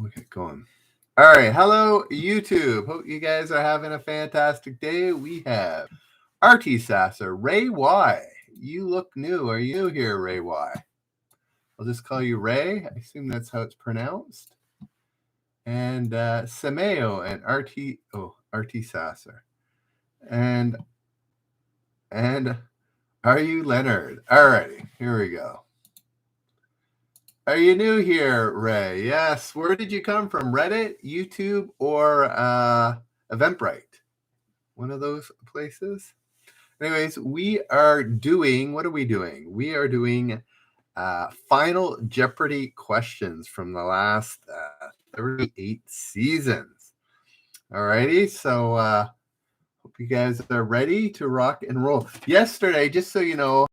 We'll get going. All right. Hello, YouTube. Hope you guys are having a fantastic day. We have RT Sasser, Ray Y. You look new. Are you here, Ray Y? I'll just call you Ray. I assume that's how it's pronounced. And Sameo and RT Sasser. And are you Leonard? All righty. Here we go. Are you new here, Ray? Yes. Where did you come from? Reddit, YouTube, or Eventbrite? One of those places. Anyways, we are doing, what are we doing? We are doing final Jeopardy questions from the last 38 seasons. All righty. So hope you guys are ready to rock and roll. Yesterday, just so you know,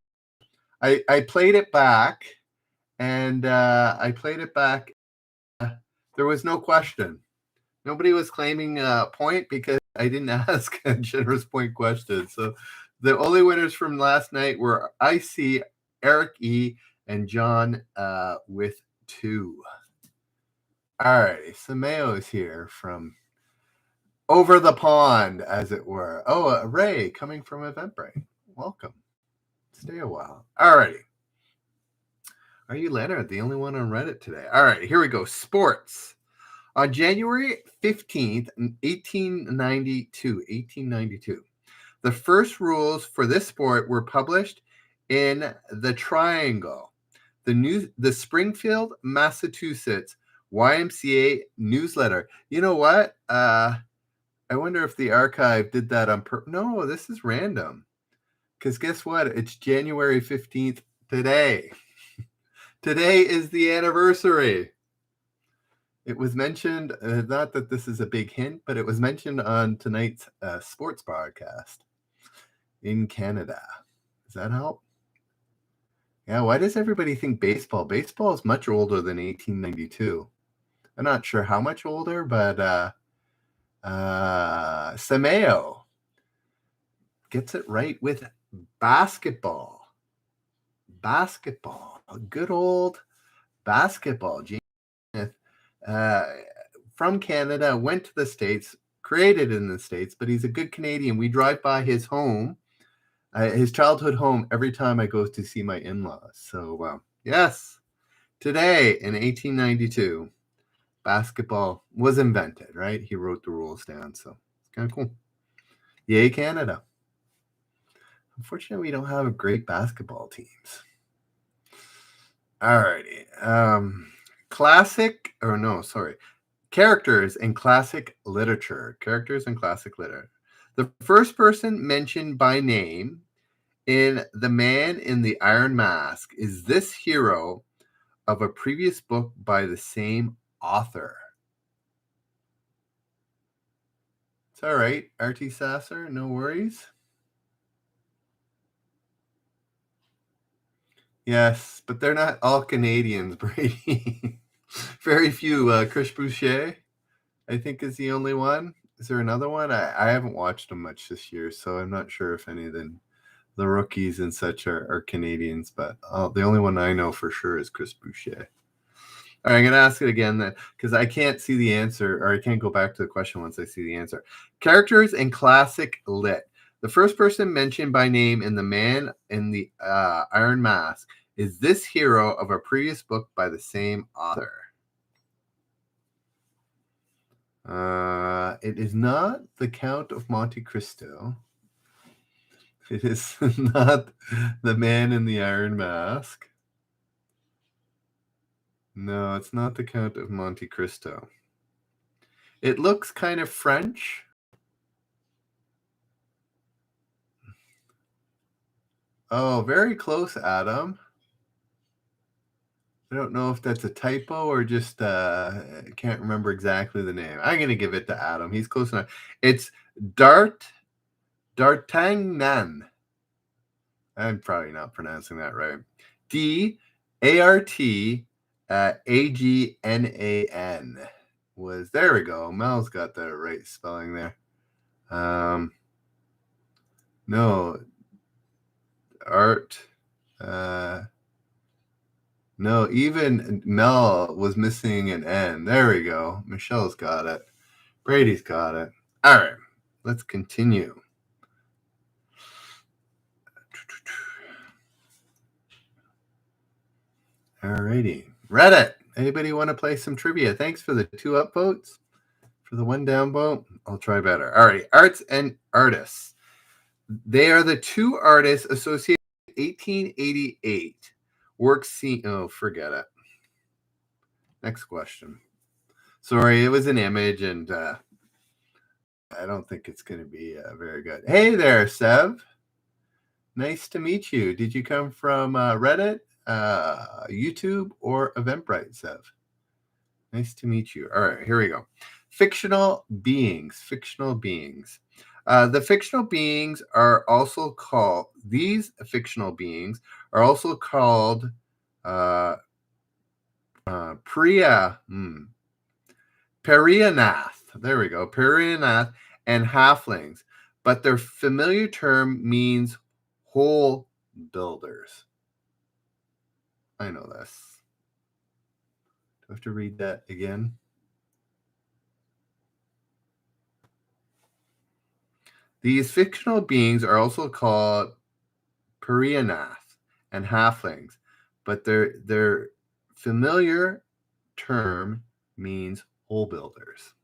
I played it back. And I played it back. There was no question. Nobody was claiming a point because I didn't ask a generous point question. So the only winners from last night were IC, Eric E, and John with 2. All right. Sameo is here from over the pond, as it were. Oh, Ray coming from Eventbrite. Welcome. Stay a while. All righty. Are you Leonard, the only one on Reddit today? All right, here we go. Sports. On January 15th, 1892, the first rules for this sport were published in the Triangle, the Springfield, Massachusetts YMCA newsletter. You know what? I wonder if the archive did that on purpose. No, this is random. Because guess what? It's January 15th today. Today is the anniversary. It was mentioned, not that this is a big hint, but it was mentioned on tonight's sports broadcast in Canada. Does that help? Yeah, why does everybody think baseball? Baseball is much older than 1892. I'm not sure how much older, but Sameo gets it right with basketball. Good old basketball. From Canada, went to the States, created in the States, but he's a good Canadian. We drive by his home, his childhood home, every time I go to see my in-laws. So, yes, today in 1892, basketball was invented, right? He wrote the rules down, so it's kind of cool. Yay, Canada. Unfortunately, we don't have great basketball teams. All righty. Characters in classic literature. Characters in classic literature. The first person mentioned by name in The Man in the Iron Mask is this hero of a previous book by the same author. It's all right, RT Sasser, no worries. Yes, but they're not all Canadians, Brady. Very few. Chris Boucher, I think, is the only one. Is there another one? I haven't watched them much this year, so I'm not sure if any of the rookies and such are Canadians, but the only one I know for sure is Chris Boucher. All right, I'm going to ask it again then, because I can't see the answer, or I can't go back to the question once I see the answer. Characters in classic lit. The first person mentioned by name in The Man in the Iron Mask is this hero of a previous book by the same author. It is not the Count of Monte Cristo. It is not The Man in the Iron Mask. No, it's not the Count of Monte Cristo. It looks kind of French. Oh, very close, Adam. I don't know if that's a typo or just I can't remember exactly the name. I'm going to give it to Adam. He's close enough. It's D'Artagnan. I'm probably not pronouncing that right. D'Artagnan was, there we go. Mel's got the right spelling there. No, art. No, even Mel was missing an N. There we go. Michelle's got it. Brady's got it. All right, let's continue. All righty. Reddit. Anybody want to play some trivia? Thanks for the 2 upvotes. For the 1 downvote, I'll try better. All right. Arts and artists. They are the 2 artists associated with 1888. Work seen. Oh, forget it. Next question. Sorry, it was an image, and I don't think it's going to be very good. Hey there, Sev. Nice to meet you. Did you come from Reddit, YouTube, or Eventbrite, Sev? Nice to meet you. All right, here we go. Fictional beings. Fictional beings. The fictional beings are also called, these fictional beings are also called Perianath. There we go. Perianath and halflings. But their familiar term means hole builders. I know this. Do I have to read that again? These fictional beings are also called Perianath and halflings, but their familiar term means hole builders.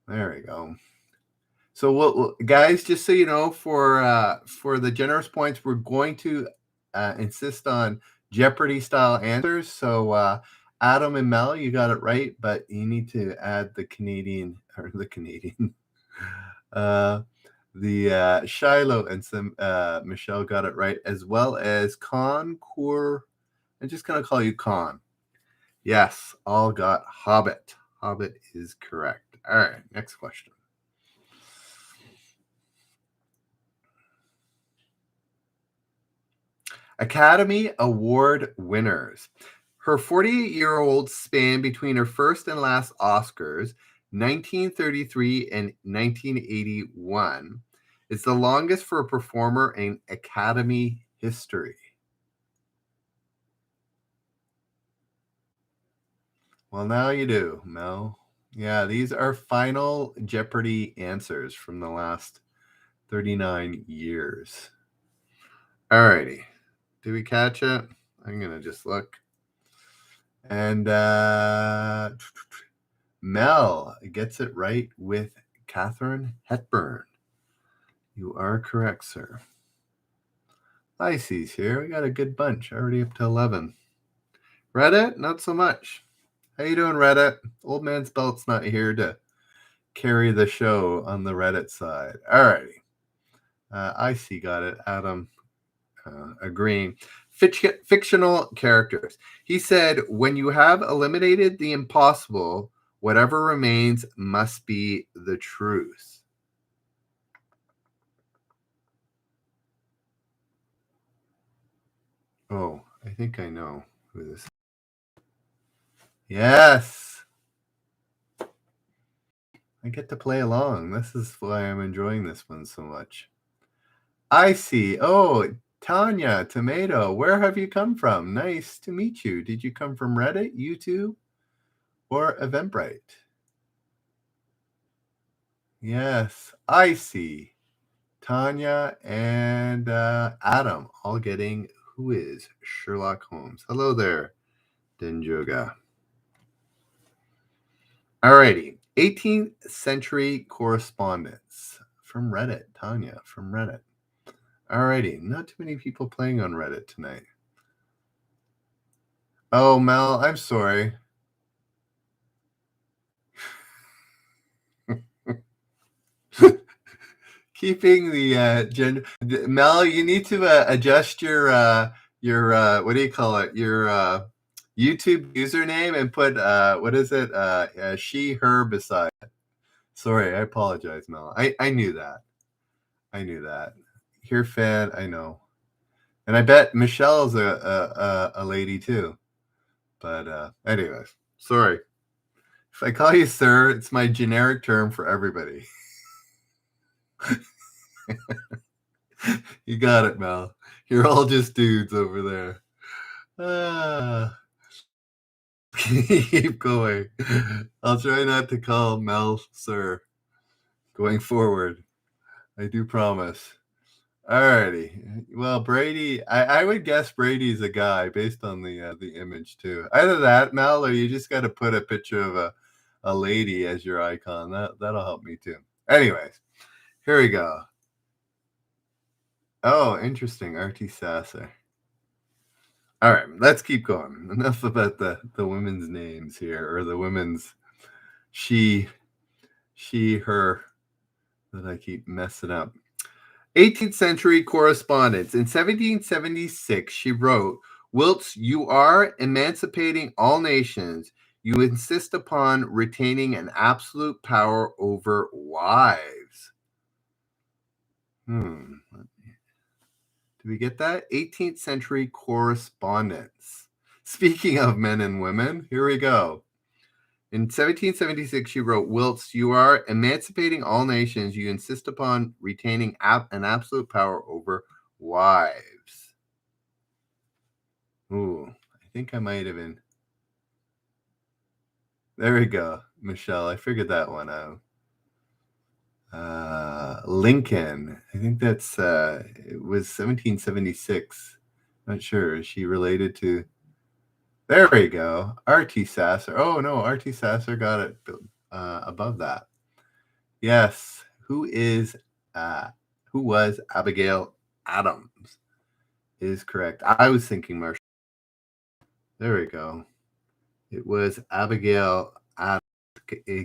There we go. So, guys, just so you know, for the generous points, we're going to insist on Jeopardy style answers. So, Adam and Mel, you got it right, but you need to add the Canadian. The Shiloh and some Michelle got it right, as well as Concours. I'm just gonna call you Con. Yes, all got Hobbit. Hobbit is correct. All right, next question. Academy Award winners. Her 48-year-old span between her first and last Oscars, 1933 and 1981, is the longest for a performer in Academy history. Well, now you do, Mel. Yeah, these are final Jeopardy answers from the last 39 years. All righty. Did we catch it? I'm going to just look. And Mel gets it right with Katharine Hepburn. You are correct, sir. Icy's here. We got a good bunch. Already up to 11. Reddit? Not so much. How you doing, Reddit? Old Man's Belt's not here to carry the show on the Reddit side. All righty. Icy got it. Adam agreeing. Fictional characters. He said, when you have eliminated the impossible, whatever remains must be the truth. Oh, I think I know who this is. Yes. I get to play along. This is why I'm enjoying this one so much. I see. Oh, Tanya, Tomato, where have you come from? Nice to meet you. Did you come from Reddit, YouTube, or Eventbrite? Yes, I see. Tanya and Adam all getting who is Sherlock Holmes. Hello there, Denjoga. Alrighty, 18th century correspondence from Reddit. Tanya from Reddit. Alrighty, not too many people playing on Reddit tonight. Oh, Mel, I'm sorry. Keeping the gender. Mel, you need to adjust your what do you call it? Your YouTube username and put what is it? She, her beside it. Sorry, I apologize, Mel. I knew that. I knew that. Your fan, I know. And I bet Michelle's a lady too. But anyways, sorry. If I call you sir, it's my generic term for everybody. You got it, Mel. You're all just dudes over there. Ah, keep going. I'll try not to call Mel sir going forward. I do promise. Alrighty. Well, Brady, I would guess Brady's a guy based on the image too. Either that, Mel, or you just got to put a picture of a lady as your icon. That'll help me too. Anyways, here we go. Oh, interesting. RT Sasser. All right, let's keep going. Enough about the women's names here, or the women's she, her, that I keep messing up. 18th century correspondence. In 1776, she wrote, "Whilst you are emancipating all nations, you insist upon retaining an absolute power over wives." Do we get that? 18th century correspondence. Speaking of men and women, here we go. In 1776, she wrote, "Whilst you are emancipating all nations, you insist upon retaining an absolute power over wives." Ooh, I think I might have been. There we go, Michelle. I figured that one out. Lincoln. I think that's it was 1776. Not sure. Is she related to? There we go. R.T. Sasser. Oh no, R.T. Sasser got it above that. Yes. Who was Abigail Adams? Is correct. I was thinking Marshall. There we go. It was Abigail Adams.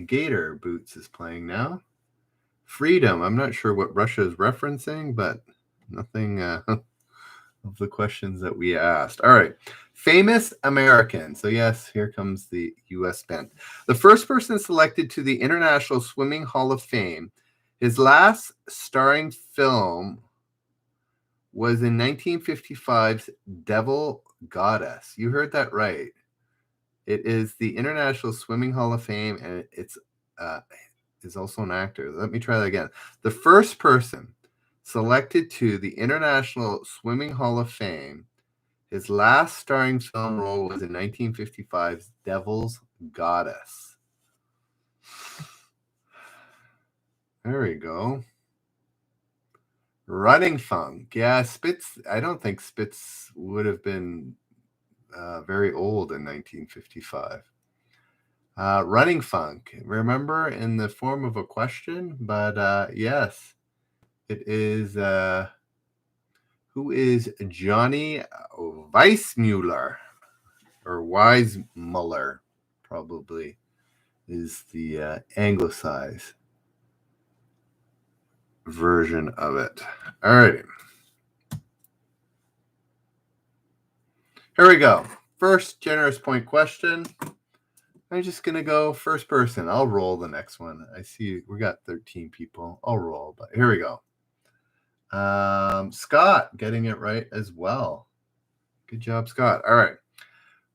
Gator Boots is playing now. Freedom. I'm not sure what Russia is referencing, but nothing of the questions that we asked. All right. Famous American. So yes, here comes the U.S. bent. The first person selected to the International Swimming Hall of Fame. His last starring film was in 1955's Devil Goddess. You heard that right. It is the International Swimming Hall of Fame, and it's is also an actor. Let me try that again. The first person selected to the International Swimming Hall of Fame, his last starring film role was in 1955's Devil's Goddess. There we go. Running Funk. Yeah, Spitz. I don't think Spitz would have been very old in 1955. Running Funk. Remember, in the form of a question, but yes, it is. Who is Johnny Weissmuller, or Weissmuller, probably is the anglicized version of it. All right. Here we go. First generous point question. I'm just going to go first person. I'll roll the next one. I see we got 13 people. I'll roll, but here we go. Scott getting it right as well. Good job, Scott. All right.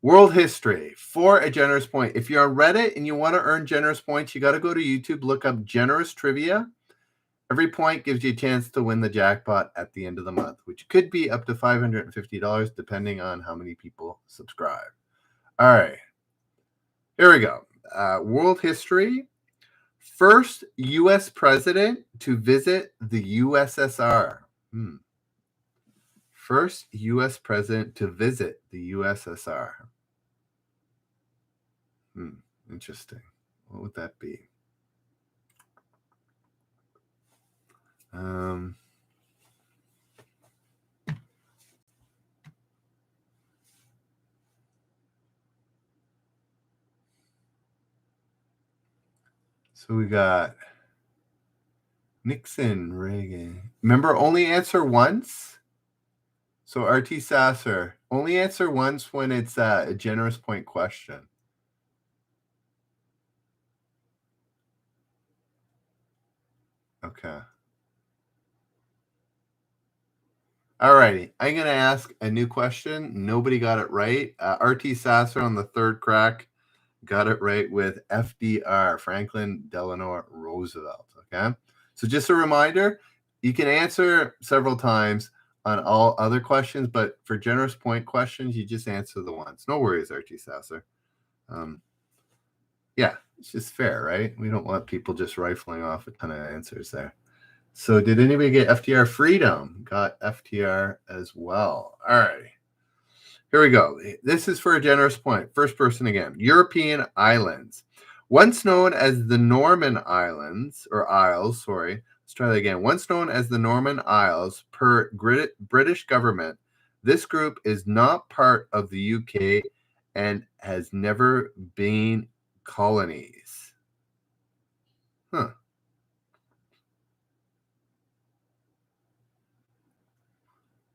World history for a generous point. If you're on Reddit and you want to earn generous points, you got to go to YouTube, look up generous trivia. Every point gives you a chance to win the jackpot at the end of the month, which could be up to $550, depending on how many people subscribe. All right. Here we go. World history. First U.S. president to visit the USSR. First U.S. president to visit the USSR. Interesting. What would that be? So we got Nixon, Reagan. Remember, only answer once. So RT Sasser, only answer once when it's a generous point question. Okay. All righty. I'm going to ask a new question. Nobody got it right. RT Sasser on the third crack got it right with FDR, Franklin Delano Roosevelt. Okay. So just a reminder, you can answer several times. on all other questions, but for generous point questions, you just answer the ones. No worries, Archie Sasser. Yeah, it's just fair, right? We don't want people just rifling off a ton of answers there. So did anybody get FTR? Freedom got FTR as well. All right. Here we go. This is for a generous point. First person again. European islands. Once known as the Norman Islands, or Isles, sorry. Let's try that again. Once known as the Norman Isles per British government, this group is not part of the UK and has never been colonies. Huh.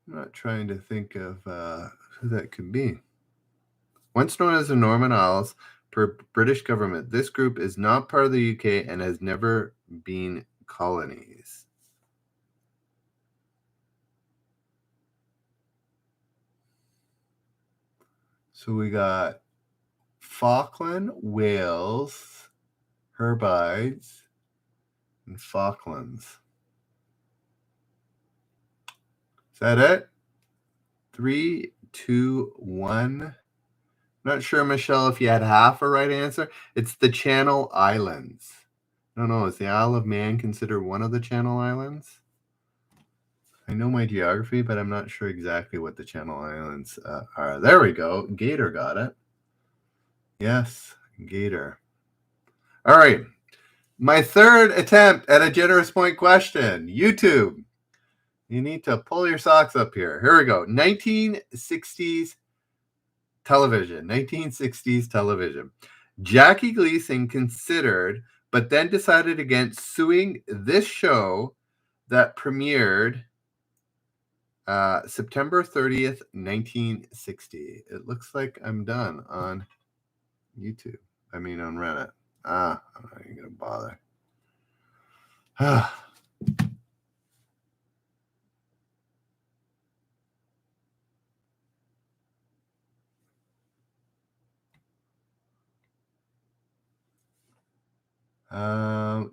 I'm not trying to think of who that could be. Once known as the Norman Isles per British government, this group is not part of the UK and has never been colonies. So we got Falkland, Wales, Hebrides, and Falklands. Is that it? 3, 2, 1. Not sure, Michelle, if you had half a right answer. It's the Channel Islands. I don't know. Is the Isle of Man considered one of the Channel Islands? I know my geography, but I'm not sure exactly what the Channel Islands are. There we go. Gator got it. Yes, Gator. All right. My third attempt at a generous point question. YouTube. You need to pull your socks up here. Here we go. 1960s television. 1960s television. Jackie Gleason considered, but then decided against suing this show that premiered September 30th, 1960. It looks like I'm done on YouTube. I mean, on Reddit. I'm not even going to bother.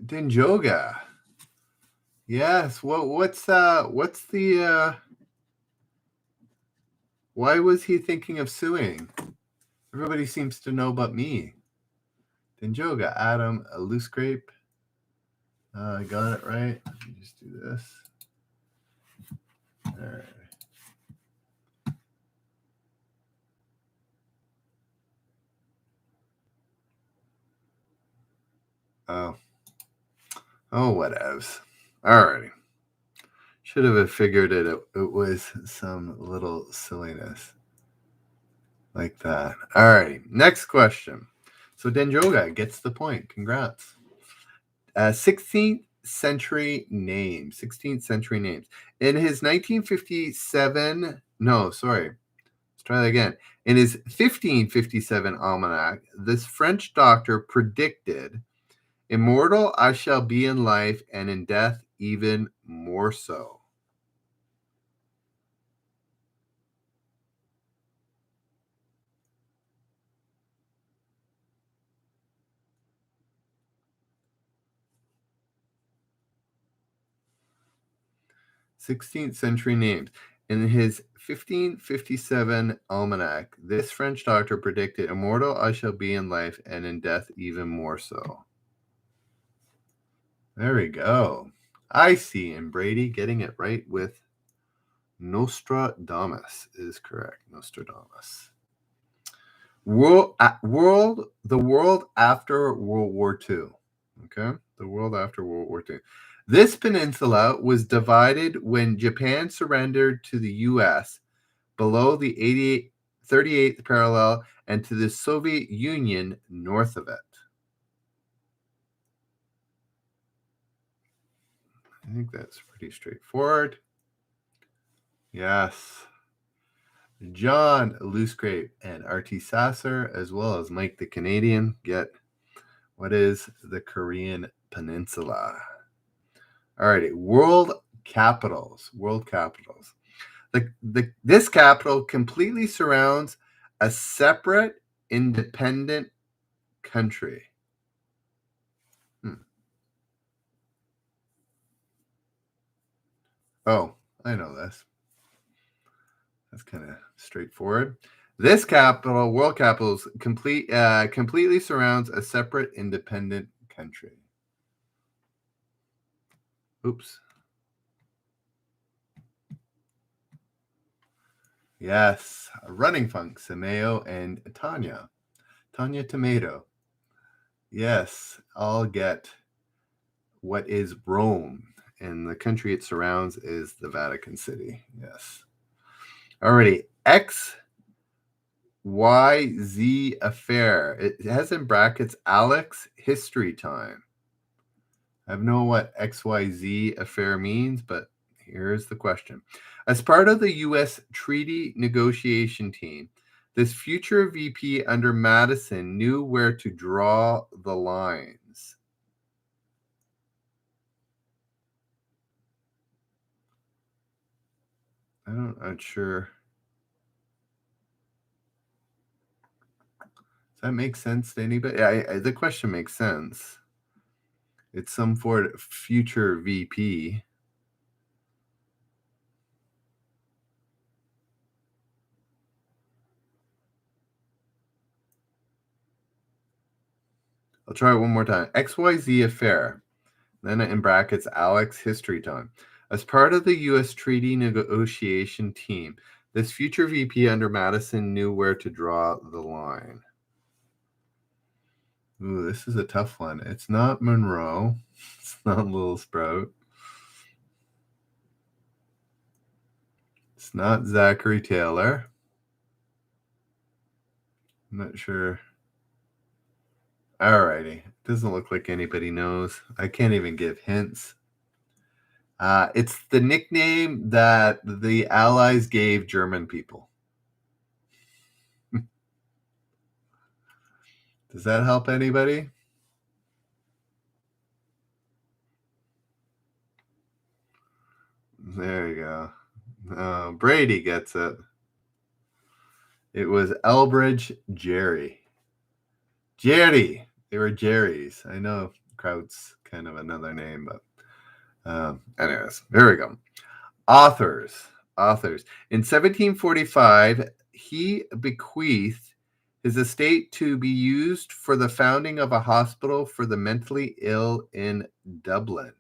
Dinjoga. Yes. What's the why was he thinking of suing? Everybody seems to know but me. Dinjoga, Adam, a loose grape. I got it right. Let me just do this. All right. Oh, whatevs. All righty. Should have figured it was some little silliness like that. All right. Next question. So Denjoga gets the point. Congrats. 16th century names. 16th century names. In his 1957, no, sorry. Let's try that again. In his 1557 almanac, this French doctor predicted, "Immortal I shall be in life, and in death even more so." 16th century names. In his 1557 almanac, this French doctor predicted, "Immortal I shall be in life, and in death even more so." There we go. I see. And Brady getting it right with Nostradamus is correct. Nostradamus. The world after World War II. Okay, the world after World War II. This peninsula was divided when Japan surrendered to the U.S. below the 38th parallel and to the Soviet Union north of it. I think that's pretty straightforward. Yes. John Loosegrape and R.T. Sasser, as well as Mike the Canadian, get what is the Korean Peninsula. All righty. World capitals. World capitals. This capital completely surrounds a separate, independent country. Oh, I know this. That's kind of straightforward. This capital, world capital, completely surrounds a separate independent country. Oops. Yes, Running Funk, Sameo, and Tanya. Tanya Tomato. Yes, I'll get what is Rome, and the country it surrounds is the Vatican City. Yes. Alrighty, XYZ affair. It has in brackets Alex history time. I have no what XYZ affair means, but here's the question. As part of the U.S. treaty negotiation team, this future VP under Madison knew where to draw the lines. I'm not sure. Does that make sense to anybody? The question makes sense. It's some for future VP. I'll try it one more time. XYZ affair. Then in brackets, Alex history time. As part of the U.S. treaty negotiation team, this future VP under Madison knew where to draw the line. Ooh, this is a tough one. It's not Monroe. It's not Little Sprout. It's not Zachary Taylor. I'm not sure. Alrighty. Doesn't look like anybody knows. I can't even give hints. It's the nickname that the Allies gave German people. Does that help anybody? There you go. Brady gets it. It was Elbridge Jerry. Jerry. They were Jerry's. I know Kraut's kind of another name, but anyways, there we go. Authors. In 1745, he bequeathed his estate to be used for the founding of a hospital for the mentally ill in Dublin.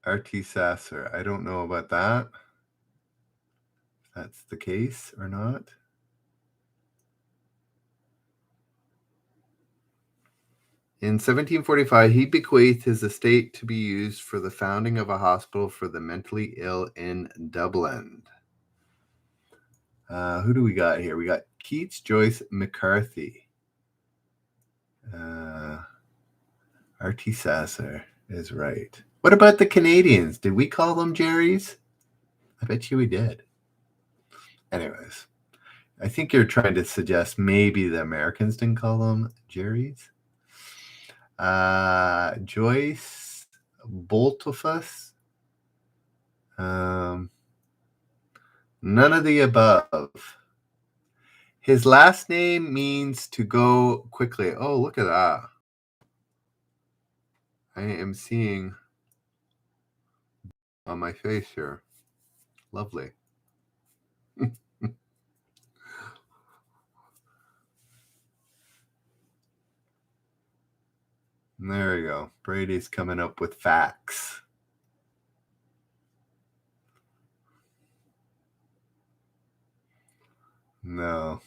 R.T. Sasser. I don't know about that. If that's the case or not. In 1745, he bequeathed his estate to be used for the founding of a hospital for the mentally ill in Dublin. Who do we got here? We got Keats, Joyce, McCarthy. R.T. Sasser is right. What about the Canadians? Did we call them Jerry's? I bet you we did. Anyways, I think you're trying to suggest maybe the Americans didn't call them Jerry's. Joyce Boltofus. None of the above. His last name means to go quickly. Oh, look at that. I am seeing on my face here. Lovely. There you go. Brady's coming up with facts. No.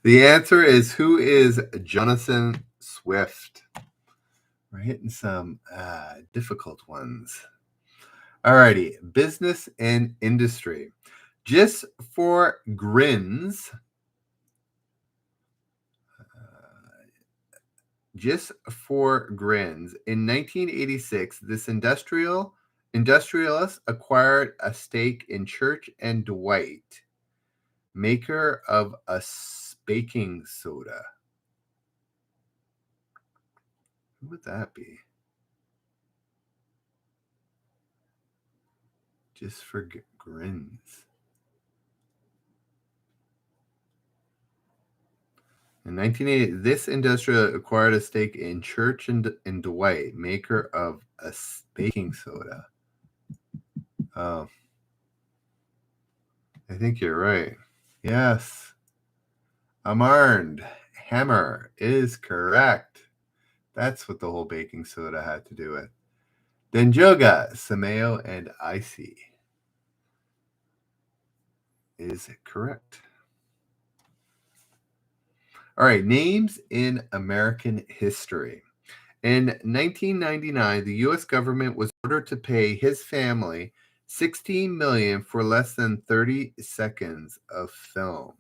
The answer is, who is Jonathan Swift? We're hitting some difficult ones. Alrighty. Business and industry. Just for grins. Just for grins. In 1986, this industrialist acquired a stake in Church and Dwight, maker of a baking soda. Who would that be? Just for grins. In 1980, this industrial acquired a stake in Church and Dwight, maker of a baking soda. Oh, I think you're right. Yes. Amarnd hammer is correct. That's what the whole baking soda had to do with. Denjoga, Sameo, and Icy is correct. All right, names in American history. In 1999, the U.S. government was ordered to pay his family $16 million for less than 30 seconds of film.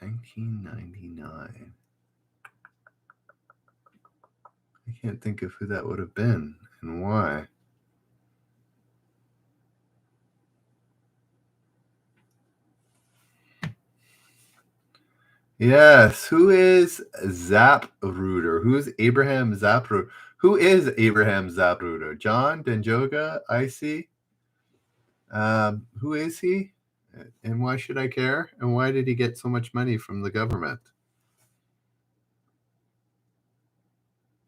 $1999. I can't think of who that would have been and why. Yes, who is Zapruder? Who's Abraham Zapruder? Who is Abraham Zapruder? John Denjoga, Icy? Who is he? And why should I care? And why did he get so much money from the government?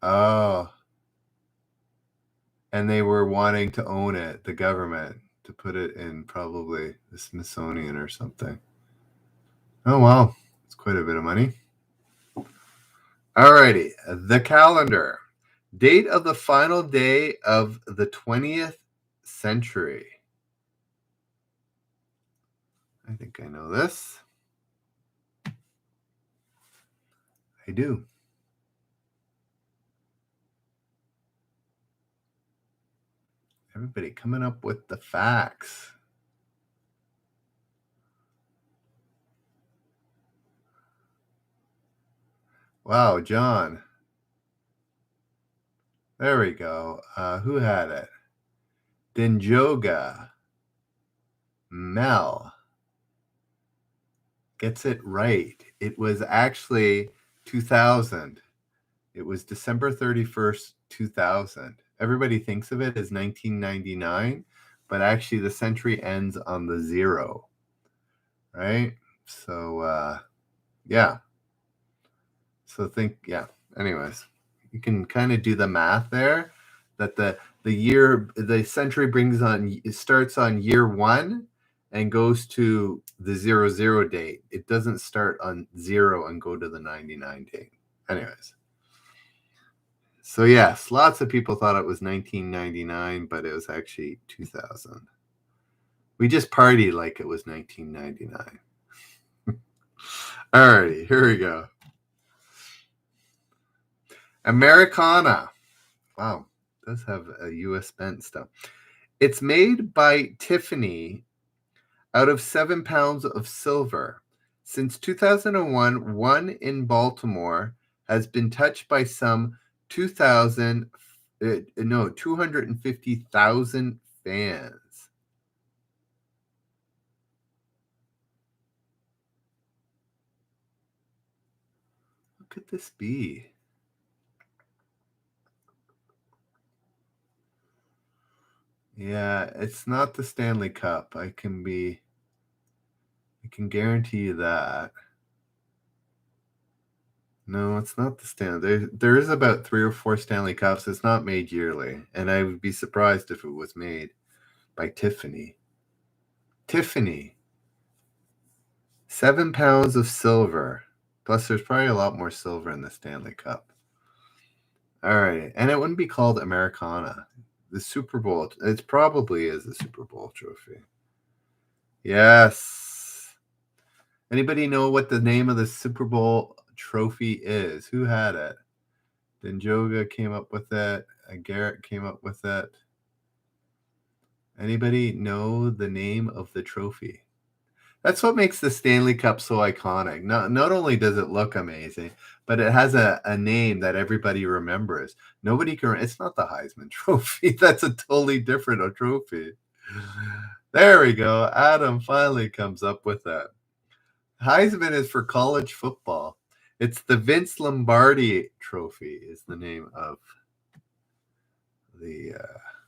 Oh, and they were wanting to own it, the government, to put it in probably the Smithsonian or something. Oh, wow. It's quite a bit of money. Alrighty. The calendar. Date of the final day of the 20th century. I think I know this. I do. Everybody coming up with the facts. Wow, John. There we go. Who had it? Denjoga. Mel gets it right. It was actually 2000. It was December 31st, 2000. Everybody thinks of it as 1999, but actually the century ends on the 0, right? So, yeah. So anyways, you can kind of do the math there that the century starts on year 1 and goes to the 00 date. It doesn't start on 0 and go to the 99 date. Anyways. So yes, lots of people thought it was 1999, but it was actually 2000. We just partied like it was 1999. Alrighty, here we go. Americana. Wow, it does have a U.S. bent stuff. It's made by Tiffany out of 7 pounds of silver. Since 2001, one in Baltimore has been touched by some 250,000 fans. What could this be? Yeah, it's not the Stanley Cup. I can guarantee you that. No, it's not the Stanley. There is about 3 or 4 Stanley Cups. It's not made yearly, and I would be surprised if it was made by Tiffany. Tiffany. 7 pounds of silver. Plus, there's probably a lot more silver in the Stanley Cup. All right, and it wouldn't be called Americana. The Super Bowl. It probably is a Super Bowl trophy. Yes. Anybody know what the name of the Super Bowl trophy is? Who had it? Denjoga came up with it. Garrett came up with it. Anybody know the name of the trophy? That's what makes the Stanley Cup so iconic. Not only does it look amazing, but it has a name that everybody remembers. Nobody can. It's not the Heisman Trophy. That's a totally different trophy. There we go. Adam finally comes up with that. Heisman is for college football. It's the Vince Lombardi Trophy is the name of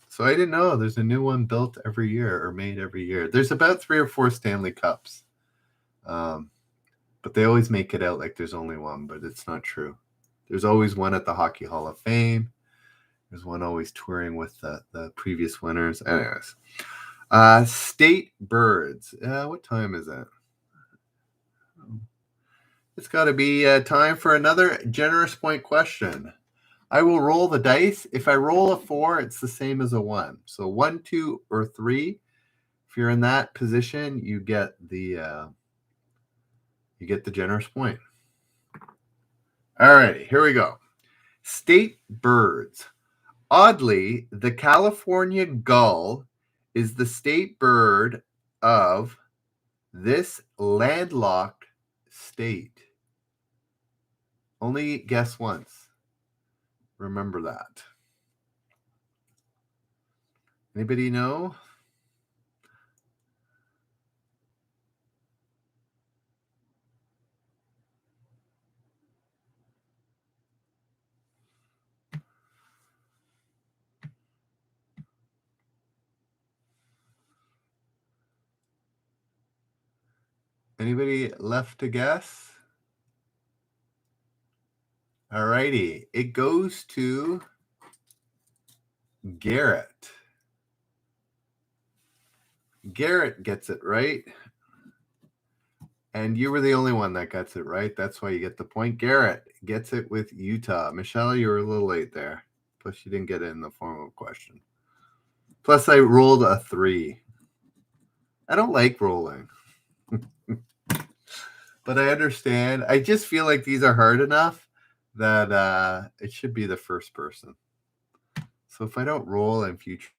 So I didn't know there's a new one built every year or made every year. There's about 3 or 4 Stanley Cups. But they always make it out like there's only one, but it's not true. There's always one at the Hockey Hall of Fame. There's one always touring with the previous winners. Anyways. State birds. What time is it? It's got to be time for another generous point question. I will roll the dice. If I roll a 4, it's the same as a 1. So 1, 2, or 3. If you're in that position, you get the generous point. All right, here we go. State birds. Oddly, the California gull is the state bird of this landlocked state. Only guess once. Remember that. Anybody know? Anybody left to guess? All righty. It goes to Garrett. Garrett gets it right. And you were the only one that gets it right. That's why you get the point. Garrett gets it with Utah. Michelle, you were a little late there. Plus, you didn't get it in the form of a question. Plus, I rolled a 3. I don't like rolling. But I understand. I just feel like these are hard enough that it should be the first person. So if I don't roll in future,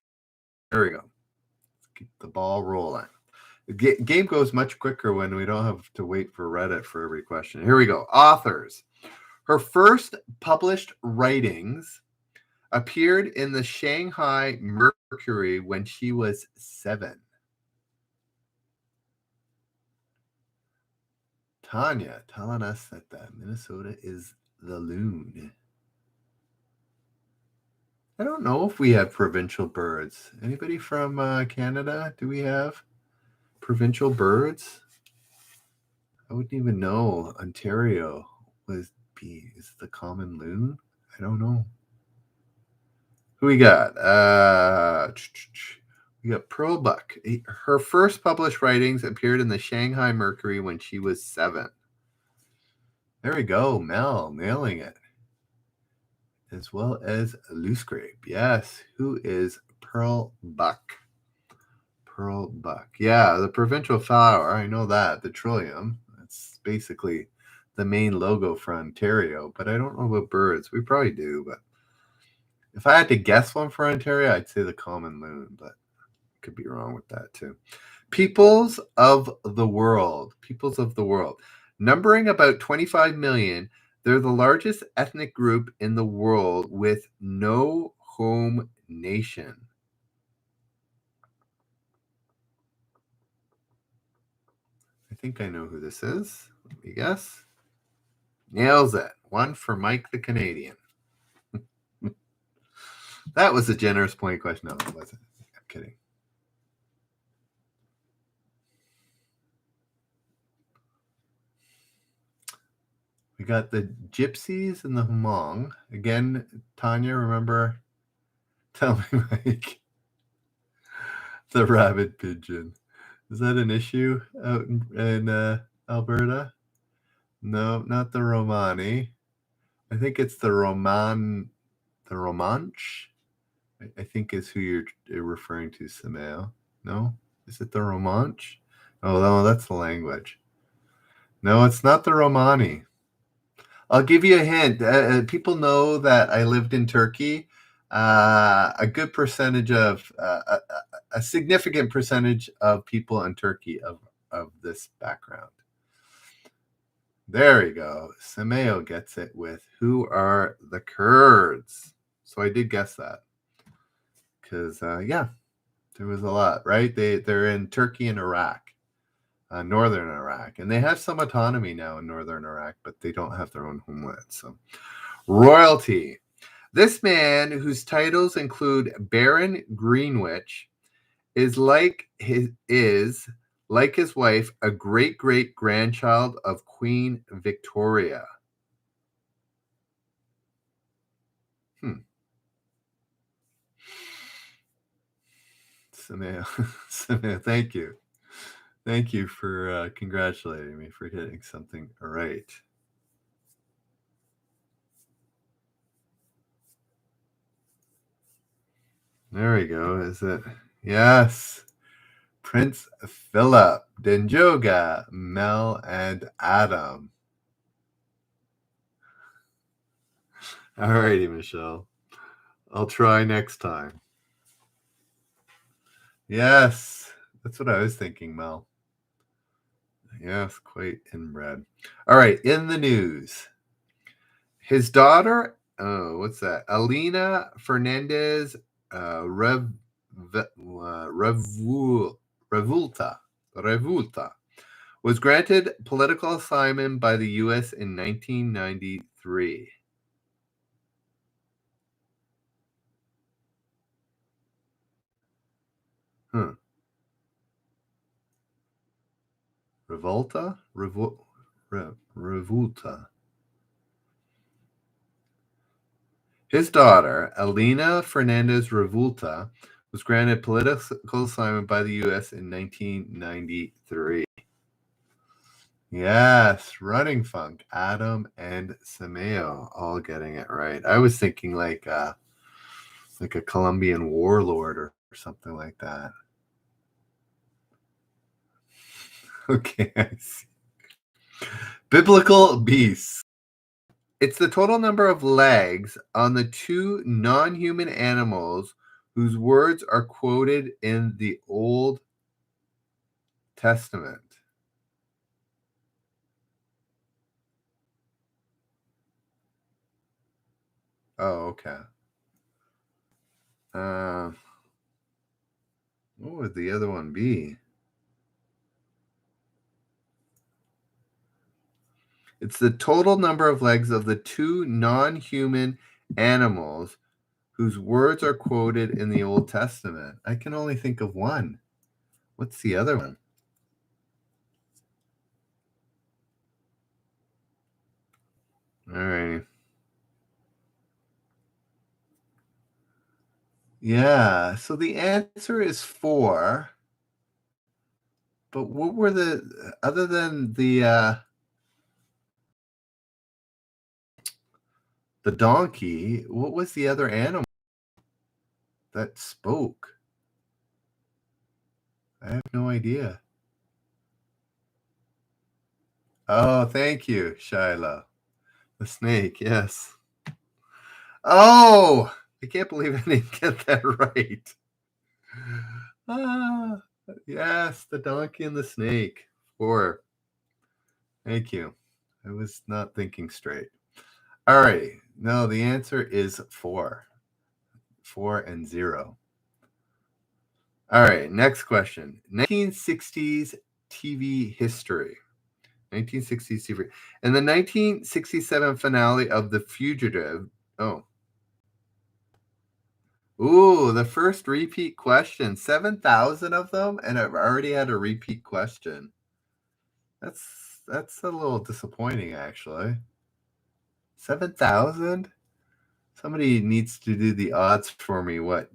there we go. Let's keep the ball rolling. The game goes much quicker when we don't have to wait for Reddit for every question. Here we go. Authors. Her first published writings appeared in the Shanghai Mercury when she was 7. Tanya telling us that Minnesota is the loon. I don't know if we have provincial birds. Anybody from Canada? Do we have provincial birds? I wouldn't even know. Ontario is the common loon? I don't know. Who we got? We got Pearl Buck. Her first published writings appeared in the Shanghai Mercury when she was 7. There we go. Mel nailing it. As well as Loose Grape. Yes. Who is Pearl Buck? Pearl Buck. Yeah, the provincial flower. I know that. The trillium. That's basically the main logo for Ontario. But I don't know about birds. We probably do. But if I had to guess one for Ontario, I'd say the common loon. But I could be wrong with that too. Peoples of the world. Peoples of the world. Numbering about 25 million, they're the largest ethnic group in the world with no home nation. I think I know who this is. Let me guess. Nails it. One for Mike the Canadian. That was a generous point question. No, it wasn't. I'm kidding. We got the gypsies and the Hmong. Again, Tanya, remember? Tell me, Mike. The rabbit pigeon. Is that an issue out in Alberta? No, not the Romani. I think it's the Romanche. I think is who you're referring to, Sameo. No? Is it the Romanche? Oh, no, that's the language. No, it's not the Romani. I'll give you a hint. People know that I lived in Turkey. A good percentage of, a significant percentage of people in Turkey of this background. There you go. Sameo gets it with who are the Kurds. So I did guess that. Because, yeah, there was a lot, right? They're in Turkey and Iraq. Northern Iraq, and they have some autonomy now in Northern Iraq, but they don't have their own homeland. So, royalty. This man, whose titles include Baron Greenwich, is like his wife, a great great grandchild of Queen Victoria. Samaya, Samaya, thank you. Thank you for congratulating me for getting something right. There we go. Is it? Yes. Prince Philip, Denjoga, Mel, and Adam. All righty, Michelle. I'll try next time. Yes. That's what I was thinking, Mel. Yes, quite inbred. All right, in the news. His daughter, what's that? Alina Fernandez Revulta was granted political asylum by the U.S. in 1993. Huh. Revolta? Revulta. His daughter, Alina Fernandez Revulta, was granted political asylum by the U.S. in 1993. Yes, Running Funk, Adam and Sameo, all getting it right. I was thinking like a Colombian warlord or something like that. Okay, I see. Biblical beasts. It's the total number of legs on the two non-human animals whose words are quoted in the Old Testament. Oh, okay. What would the other one be? It's the total number of legs of the two non-human animals whose words are quoted in the Old Testament. I can only think of one. What's the other one? All right. Yeah. So the answer is 4. But what were the other than the donkey? What was the other animal that spoke? I have no idea. Oh, thank you, Shiloh. The snake. Yes. Oh, I can't believe I didn't get that right. Ah, yes, the donkey and the snake. 4. Thank you. I was not thinking straight. All right. No, the answer is 4. 4 and 0. All right. Next question. 1960s TV history. 1960s TV. In the 1967 finale of The Fugitive. Oh. Ooh, the first repeat question. 7,000 of them, and I've already had a repeat question. That's a little disappointing, actually. 7,000? Somebody needs to do the odds for me. What,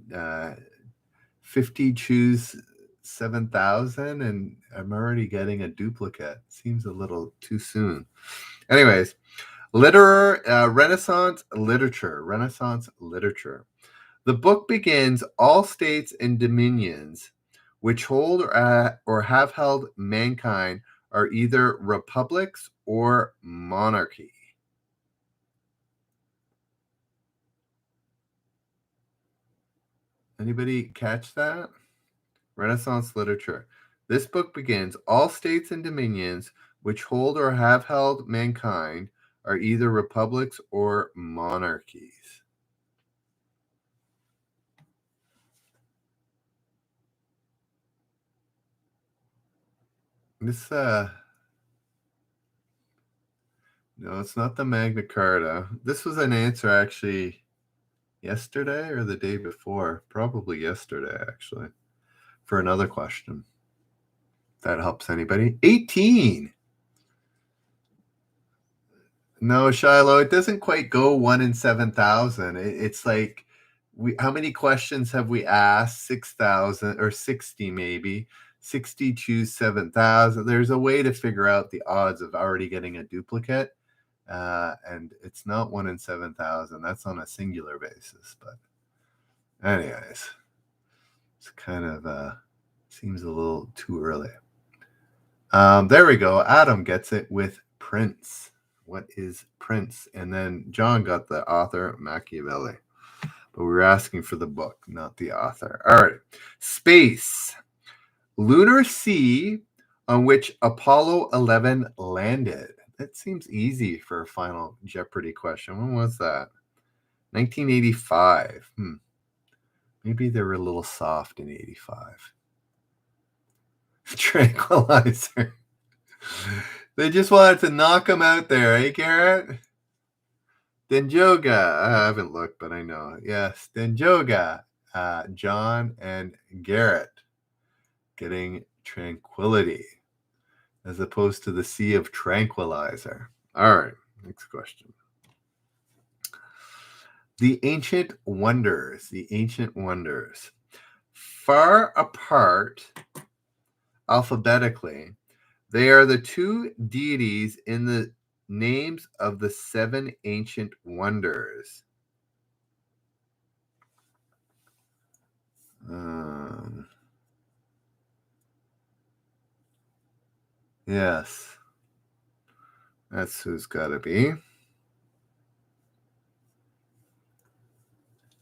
50 choose 7,000, and I'm already getting a duplicate. Seems a little too soon. Anyways, Renaissance literature. Renaissance literature. The book begins all states and dominions which hold or have held mankind are either republics or monarchy. Anybody catch that? Renaissance literature. This book begins all states and dominions which hold or have held mankind are either republics or monarchies. This no, it's not the Magna Carta. This was an answer actually yesterday or the day before. Probably yesterday, actually, for another question. If that helps anybody. 18. No, Shiloh, it doesn't quite go 1 in 7,000. It's like, how many questions have we asked? 6,000 or 60 maybe. 60 choose 7,000. There's a way to figure out the odds of already getting a duplicate. And it's not 1 in 7,000. That's on a singular basis. But anyways, it's kind of seems a little too early. There we go. Adam gets it with Prince. What is Prince? And then John got the author, Machiavelli. But we were asking for the book, not the author. All right. Space. Lunar sea on which Apollo 11 landed. That seems easy for a final Jeopardy question. When was that? 1985. Maybe they were a little soft in 85. Tranquilizer. They just wanted to knock him out there, eh, Garrett? Denjoga. I haven't looked, but I know. Yes, Denjoga. John and Garrett getting tranquility as opposed to the Sea of Tranquilizer. All right, next question. The Ancient Wonders. The Ancient Wonders. Far apart alphabetically, they are the two deities in the names of the 7 ancient wonders. Yes. That's who's got to be.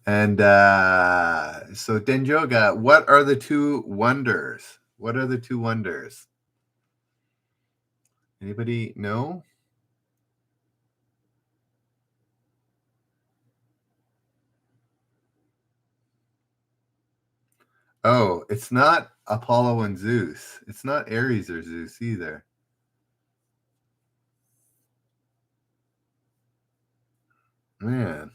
And so Denjoga, what are the two wonders? What are the two wonders? Anybody know? Oh, it's not Apollo and Zeus. It's not Ares or Zeus either. Man,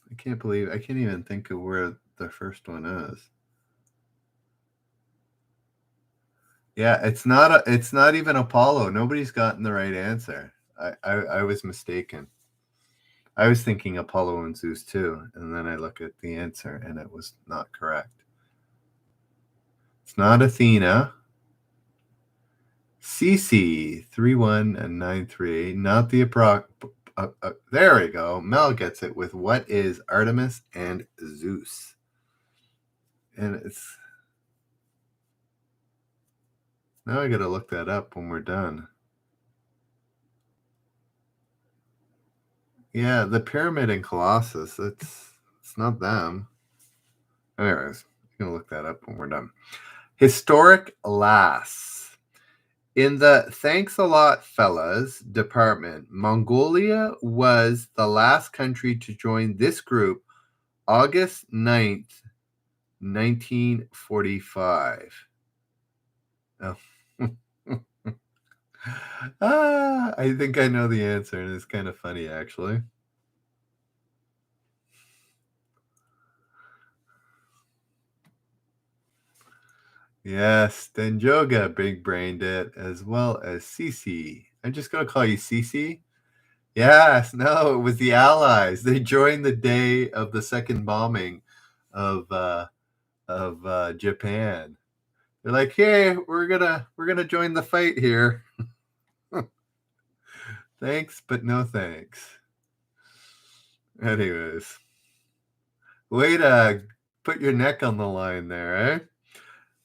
I can't even think of where the first one is. Yeah, it's not even Apollo. Nobody's gotten the right answer. I was mistaken. I was thinking Apollo and Zeus too, and then I look at the answer and it was not correct. It's not Athena. CC 31 and 93, not the there we go. Mel gets it with what is Artemis and Zeus. And it's now I got to look that up when we're done. Yeah, the pyramid in Colossus. It's not them. Anyways, I'm gonna look that up when we're done. Historic lass. In the Thanks a Lot Fellas department, Mongolia was the last country to join this group August 9th, 1945. Oh. I think I know the answer, and it's kind of funny, actually. Yes, Denjoga big-brained it, as well as Cece. I'm just going to call you Cece. Yes, no, it was the Allies. They joined the day of the second bombing of Japan. They're like, hey, we're gonna join the fight here. Thanks, but no thanks. Anyways, way to put your neck on the line there, eh?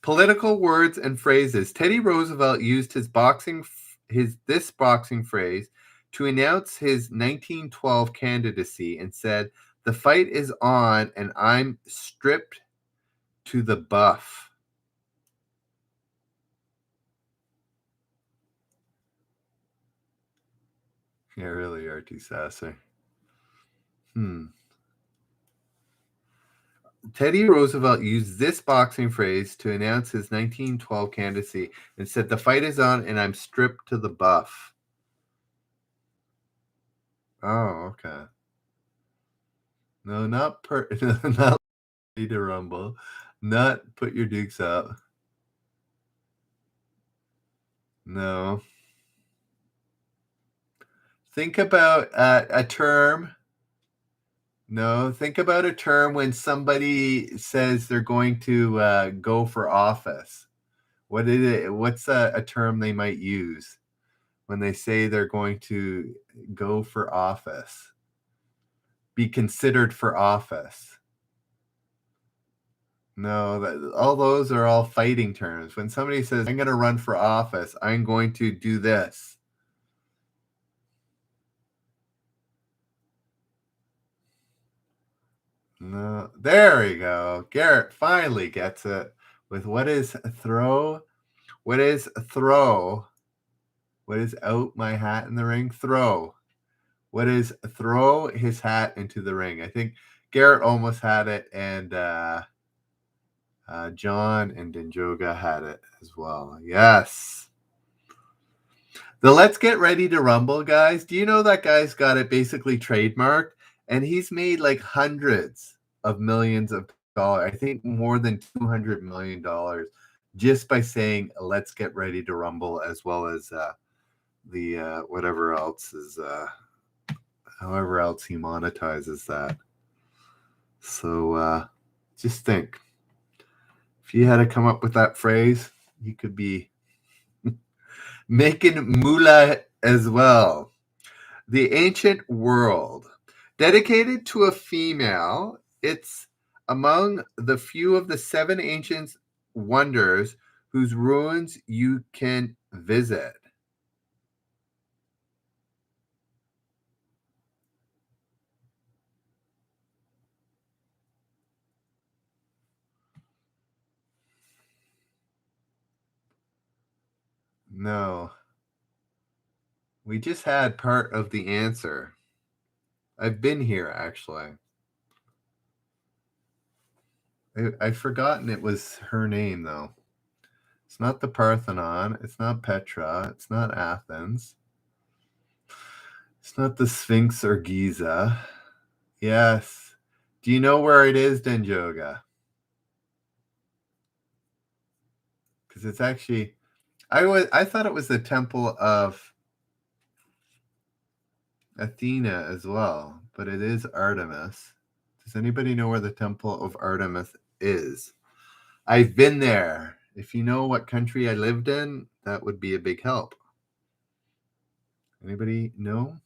Political words and phrases. Teddy Roosevelt used this boxing phrase to announce his 1912 candidacy and said, "The fight is on, and I'm stripped to the buff." Yeah, really, R.T. Sasser. Teddy Roosevelt used this boxing phrase to announce his 1912 candidacy and said, "The fight is on, and I'm stripped to the buff." Oh, okay. No, not not ready to rumble. Not put your dukes up. No. Think about a term. No, think about a term when somebody says they're going to go for office. What is it? What's a term they might use when they say they're going to go for office? Be considered for office. No, all those are all fighting terms. When somebody says, I'm going to run for office, I'm going to do this. No, there we go. Garrett finally gets it with what is throw? What is throw? What is out my hat in the ring? Throw. What is throw his hat into the ring? I think Garrett almost had it, and John and Denjoga had it as well. Yes. The Let's Get Ready to Rumble guys. Do you know that guy's got it basically trademarked? And he's made like hundreds of millions of dollars. I think more than $200 million just by saying Let's Get Ready to Rumble, as well as the whatever else is however else he monetizes that. So just think, if you had to come up with that phrase, you could be making moolah as well. The Ancient World, dedicated to a female. It's among the few of the 7 ancient wonders whose ruins you can visit. No. We just had part of the answer. I've been here, actually. I've forgotten it was her name, though. It's not the Parthenon. It's not Petra. It's not Athens. It's not the Sphinx or Giza. Yes. Do you know where it is, Denjoga? Because it's actually, I thought it was the Temple of Athena as well, but it is Artemis. Does anybody know where the Temple of Artemis is? I've been there. If you know what country I lived in, that would be a big help. Anybody know?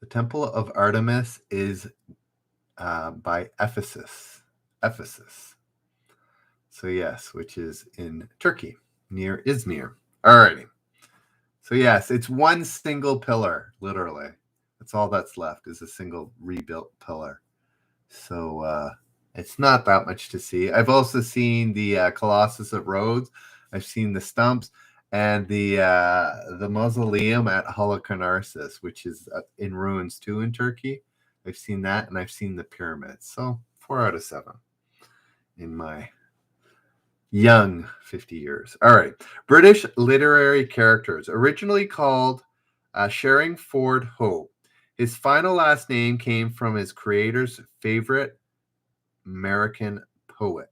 The Temple of Artemis is by Ephesus. Ephesus. So yes, which is in Turkey, near Izmir. Alrighty. So yes, it's one single pillar, literally. That's all that's left is a single rebuilt pillar. So it's not that much to see. I've also seen the Colossus of Rhodes. I've seen the stumps and the mausoleum at Halicarnassus, which is in ruins too in Turkey. I've seen that, and I've seen the pyramids. So 4 out of 7 in my young 50 years. All right. British literary characters, originally called Sherringford Hope. His final last name came from his creator's favorite American poet.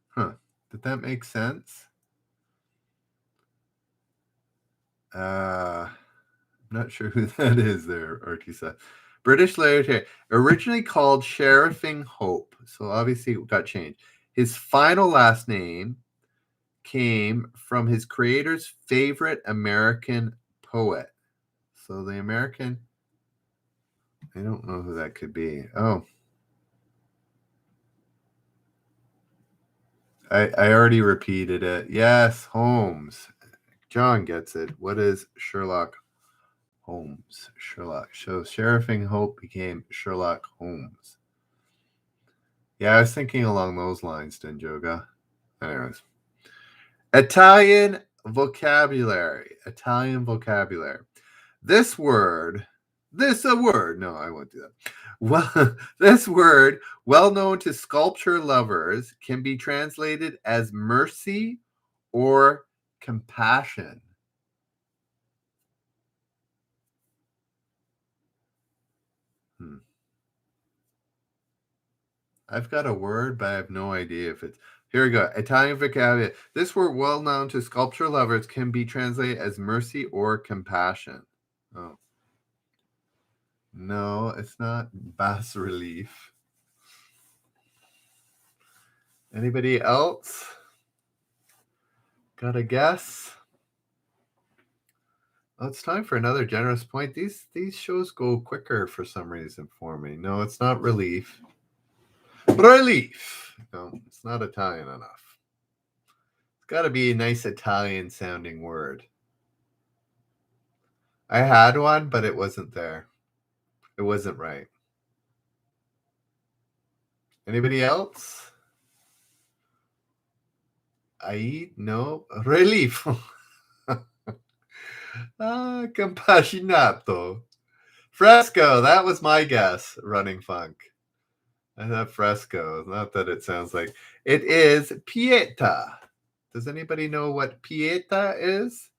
Huh. Did that make sense? I'm not sure who that is there, Artisa. British literature, originally called Sheriffing Hope. So obviously it got changed. His final last name came from his creator's favorite American poet. So the American, I don't know who that could be. Oh, I already repeated it. Yes, Holmes. John gets it. What is Sherlock Holmes? Sherlock. So Sheriffing Hope became Sherlock Holmes. Yeah, I was thinking along those lines, Denjoga. Anyways. Italian vocabulary. Italian vocabulary. This word, no, I won't do that. Well, this word, well known to sculpture lovers, can be translated as mercy or compassion. I've got a word, but I have no idea if it's. Here we go. Italian vocabulary. This word, well known to sculpture lovers, can be translated as mercy or compassion. Oh. No, it's not bas relief. Anybody else? Got a guess? Oh, it's time for another generous point. These shows go quicker for some reason for me. No, it's not relief. Relief. No, it's not Italian enough. It's got to be a nice Italian sounding word. I had one, but it wasn't there. It wasn't right. Anybody else? No. Relief. Compassionato. Fresco. That was my guess. Running funk. I thought fresco. Not that it sounds like. It is pieta. Does anybody know what pieta is?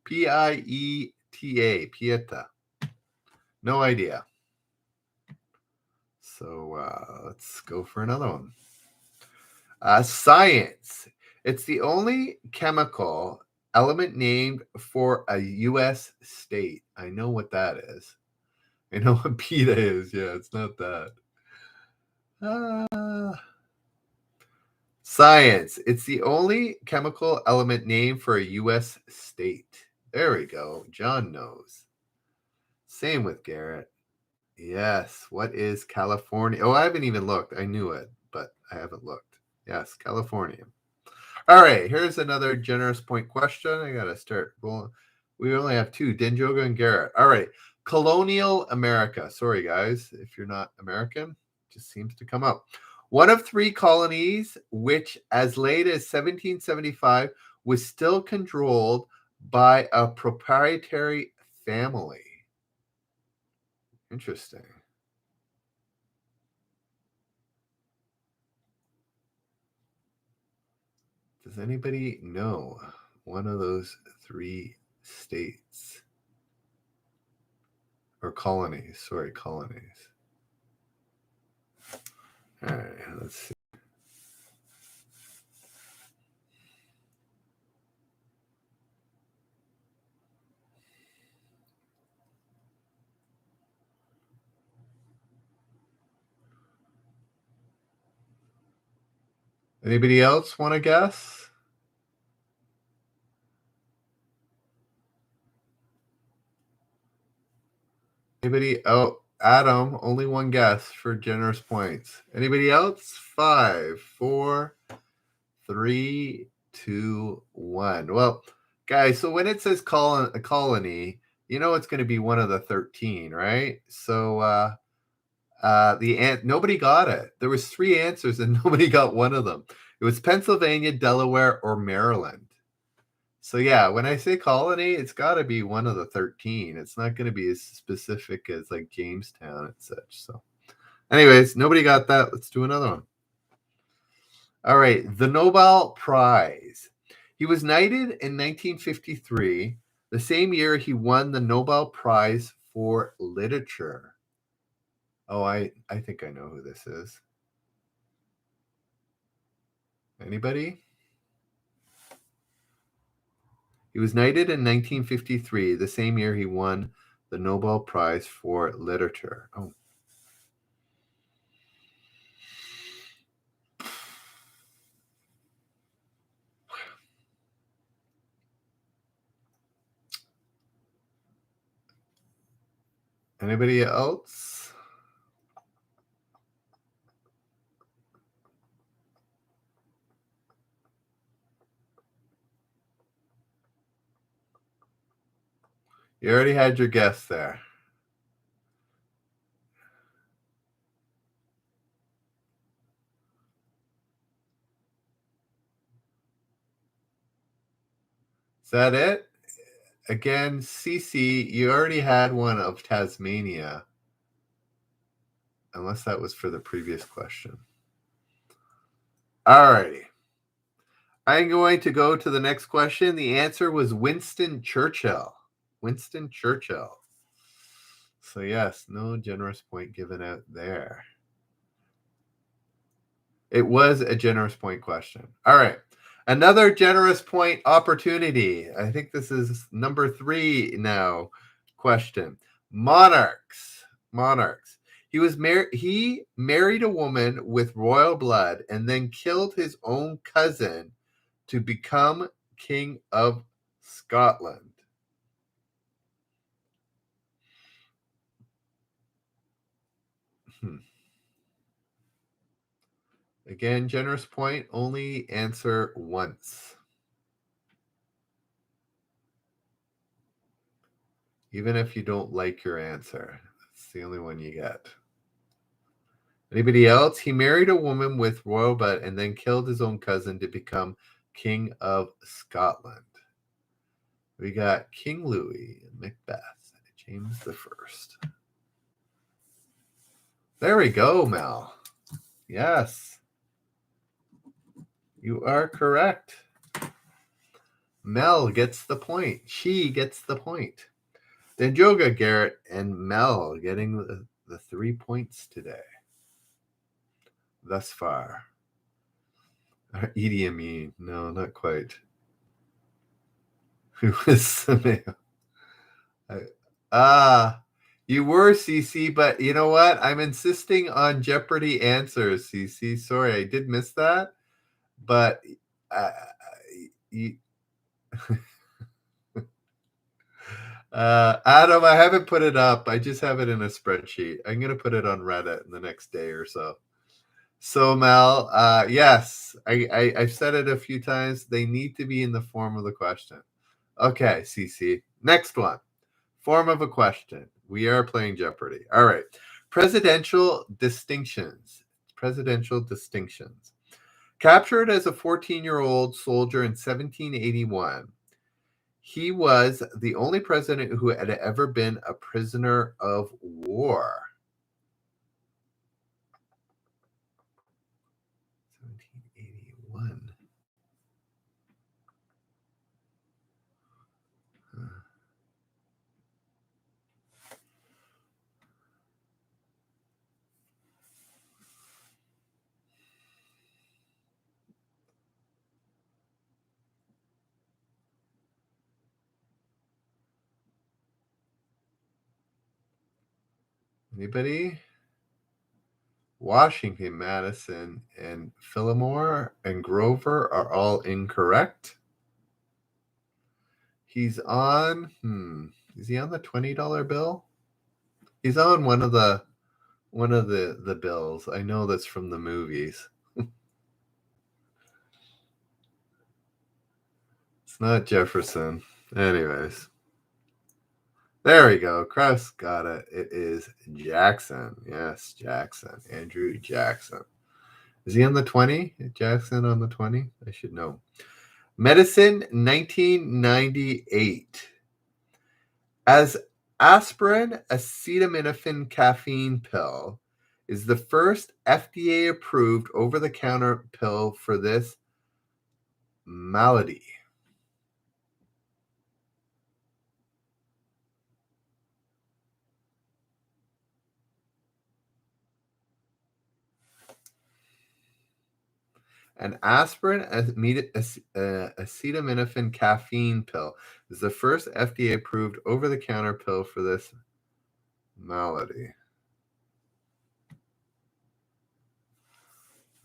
Pieta. Pieta. No idea. So let's go for another one. Science. It's the only chemical element named for a U.S. state. I know what that is. I know what PETA is. Yeah, it's not that. Science. It's the only chemical element named for a U.S. state. There we go. John knows. Same with Garrett. Yes. What is California? Oh, I haven't even looked. I knew it, but I haven't looked. Yes, California. All right. Here's another generous point question. I got to start rolling. We only have two, Dinjoga and Garrett. All right. Colonial America. Sorry, guys, if you're not American, just seems to come up. One of three colonies, which as late as 1775 was still controlled by a proprietary family. Interesting. Does anybody know one of those three states? Or colonies. Sorry, colonies. All right, let's see. Anybody else want to guess? Anybody? Oh, Adam, only one guess for generous points. Anybody else? 5, 4, 3, 2, 1. Well, guys, so when it says a colony, you know it's going to be one of the 13, right? So nobody got it. There was 3 answers and nobody got one of them. It was Pennsylvania, Delaware, or Maryland. So yeah, when I say colony, it's got to be one of the 13. It's not going to be as specific as like Jamestown and such. So anyways, nobody got that. Let's do another one. All right, the Nobel Prize. He was knighted in 1953, the same year he won the Nobel Prize for Literature. Oh, I think I know who this is. Anybody? He was knighted in 1953, the same year he won the Nobel Prize for Literature. Oh. Anybody else? You already had your guess there. Is that it? again, CC, you already had one of Tasmania. Unless that was for the previous question. All righty. I'm going to go to the next question. The answer was Winston Churchill. Winston Churchill. So yes, no generous point given out there. It was a generous point question. All right. Another generous point opportunity. I think this is number 3 now. Question. Monarchs. He married a woman with royal blood and then killed his own cousin to become King of Scotland. Again, generous point, only answer once. Even if you don't like your answer, that's the only one you get. Anybody else? He married a woman with royal blood and then killed his own cousin to become King of Scotland. We got King Louis and Macbeth, James the First. There we go, Mel. Yes. You are correct. Mel gets the point. She gets the point. Danjoga, Garrett, and Mel getting the 3 points today. Thus far. Idi Amin. No, not quite. Who was Sameo? You were, CC, but you know what? I'm insisting on Jeopardy answers, CC. Sorry, I did miss that. But Adam, I haven't put it up. I just have it in a spreadsheet. I'm going to put it on Reddit in the next day or so. So, Mel, yes, I've said it a few times. They need to be in the form of the question. Okay, CC. Next one. Form of a question. We are playing Jeopardy. All right. Presidential distinctions. Captured as a 14-year-old soldier in 1781, he was the only president who had ever been a prisoner of war. 1781. Anybody? Washington, Madison, and Fillmore and Grover are all incorrect. He's on. Is he on the $20 bill? He's on one of the bills. I know that's from the movies. It's not Jefferson. Anyways. There we go. Krauss got it. It is Jackson. Yes, Jackson. Andrew Jackson. Is he on the 20? Jackson on the 20? I should know. Medicine, 1998. As aspirin acetaminophen caffeine pill is the first FDA-approved over-the-counter pill for this malady. An aspirin acetaminophen caffeine pill is the first FDA-approved over-the-counter pill for this malady.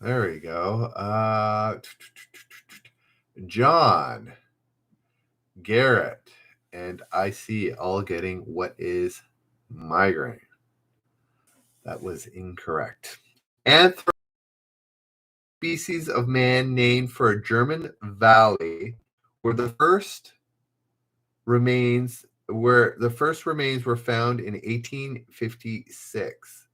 There we go. John, Garrett, and IC all getting what is migraine. That was incorrect. Species of man named for a German valley where the first remains were found in 1856.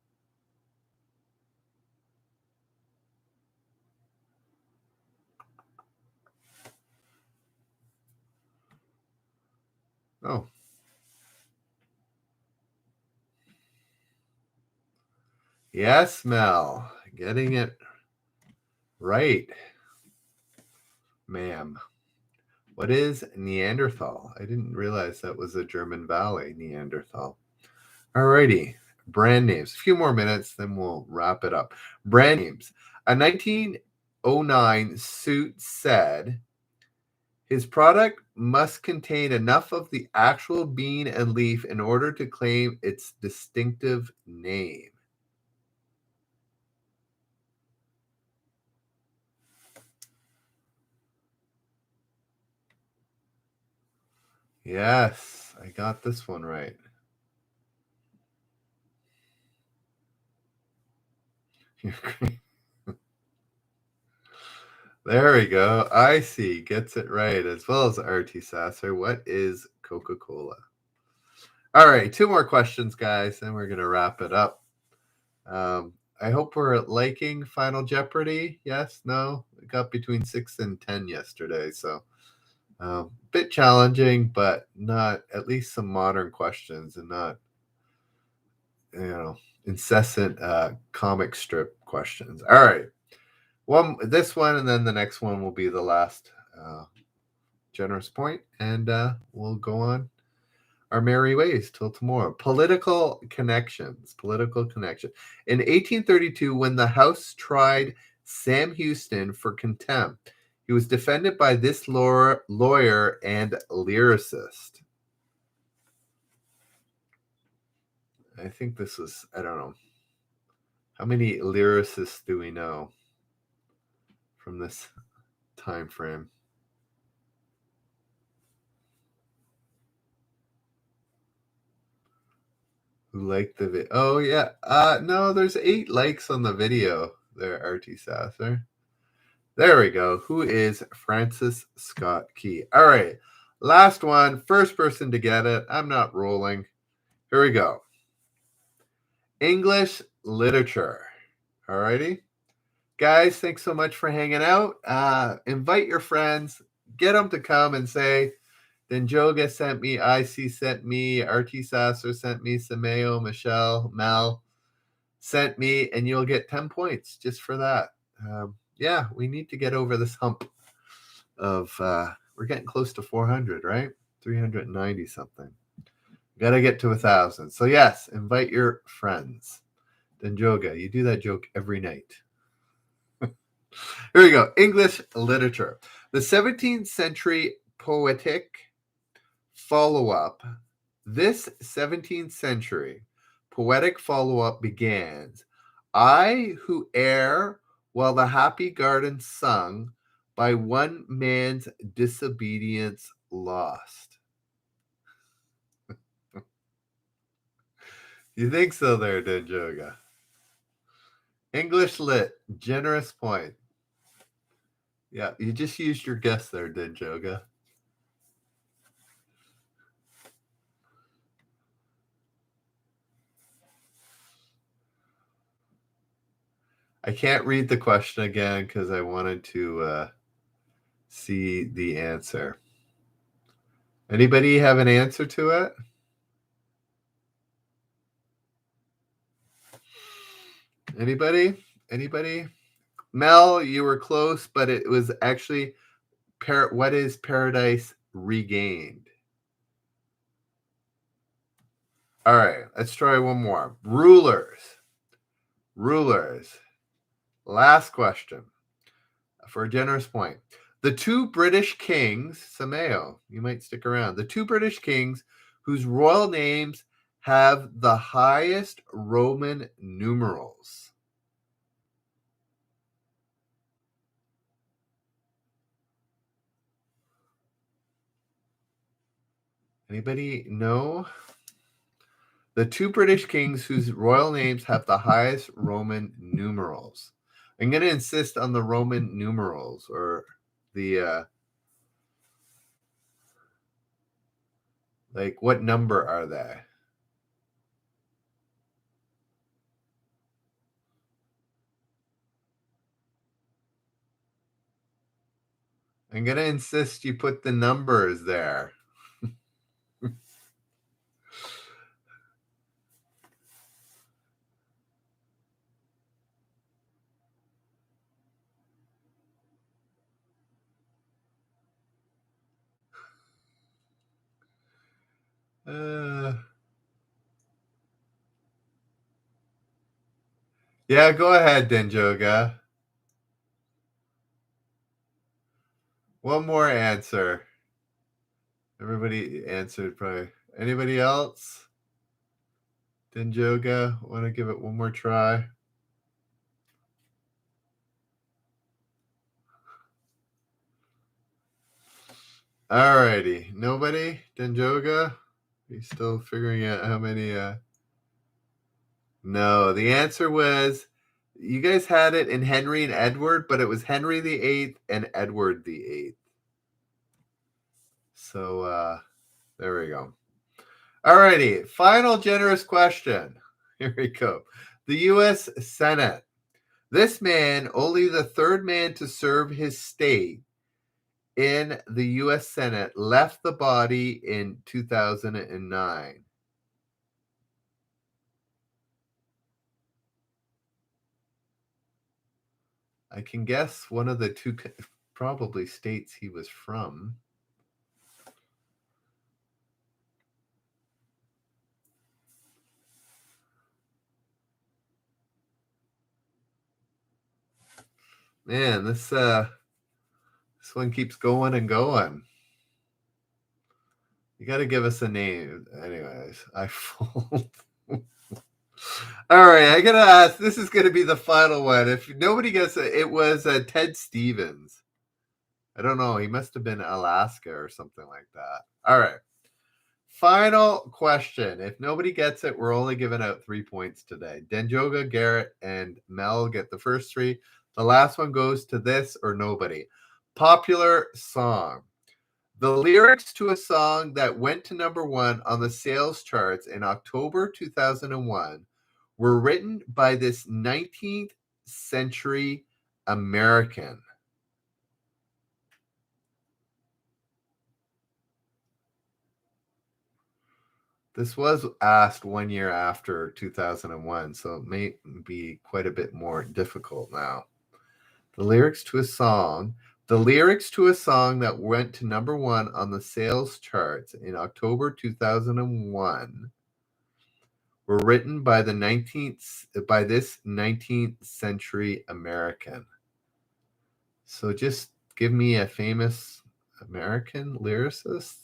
Oh. Yes, Mel. Getting it right, ma'am. What is Neanderthal? I didn't realize that was a German valley, Neanderthal. Alrighty. Brand names. A few more minutes, then we'll wrap it up. Brand names. A 1909 suit said his product must contain enough of the actual bean and leaf in order to claim its distinctive name. Yes, I got this one right. There we go. I see. Gets it right, as well as RT Sasser. What is Coca-Cola? All right, two more questions, guys, then we're going to wrap it up. I hope we're liking Final Jeopardy. Yes? No? We got between 6 and 10 yesterday, so bit challenging, but not, at least some modern questions and not, incessant comic strip questions. All right. This one, and then the next one will be the last generous point, and we'll go on our merry ways till tomorrow. Political connections. In 1832, when the House tried Sam Houston for contempt, he was defended by this lawyer and lyricist. I think this was, I don't know. How many lyricists do we know from this time frame? Who liked the video? Oh, yeah. No, there's 8 likes on the video there, RT Sasser. There we go. Who is Francis Scott Key? All right. Last one. First person to get it. I'm not rolling. Here we go. English literature. All righty. Guys, thanks so much for hanging out. Invite your friends. Get them to come and say, Denjoga sent me, IC sent me, RT Sasser sent me, Sameo, Michelle, Mel sent me, and you'll get 10 points just for that. Yeah, we need to get over this hump of, we're getting close to 400, right? 390 something. Got to get to 1,000. So yes, invite your friends. Denjoga, you do that joke every night. Here we go. English literature. The 17th century poetic follow-up. This 17th century poetic follow-up begins. I who err while the happy garden sung by one man's disobedience lost. You think so there, Denjoga? English lit, generous point. Yeah, you just used your guess there, Denjoga. I can't read the question again because I wanted to see the answer. Anybody have an answer to it? Anybody? Mel, you were close, but it was actually what is Paradise Regained? All right, let's try one more. Rulers. Last question for a generous point. The two British kings, Sameo, you might stick around. The two British kings whose royal names have the highest Roman numerals. Anybody know? The two British kings whose royal names have the highest Roman numerals. I'm going to insist on the Roman numerals, or the like, what number are they? I'm going to insist you put the numbers there. Yeah, go ahead, Denjoga. One more answer. Everybody answered probably. Anybody else? Denjoga, want to give it one more try? Alrighty. Nobody? Denjoga? He's still figuring out how many No, the answer was you guys had it in Henry and Edward, but it was Henry VIII and Edward VIII. So there we go. Alrighty, final generous question. Here we go. The U.S. Senate. This man, only the third man to serve his state in the U.S. Senate, left the body in 2009. I can guess one of the two probably states he was from. Man, this one keeps going and going. You got to give us a name. Anyways, I fold. All right, I got to ask. This is going to be the final one. If nobody gets it, it was Ted Stevens. I don't know. He must have been Alaska or something like that. All right. Final question. If nobody gets it, we're only giving out 3 points today. Denjoga, Garrett, and Mel get the first 3. The last one goes to this or nobody. Popular song. The lyrics to a song that went to number 1 on the sales charts in October 2001 were written by this 19th century American. This was asked 1 year after 2001, so it may be quite a bit more difficult now. The lyrics to a song that went to number 1 on the sales charts in October 2001 were written by this 19th century American. So just give me a famous American lyricist.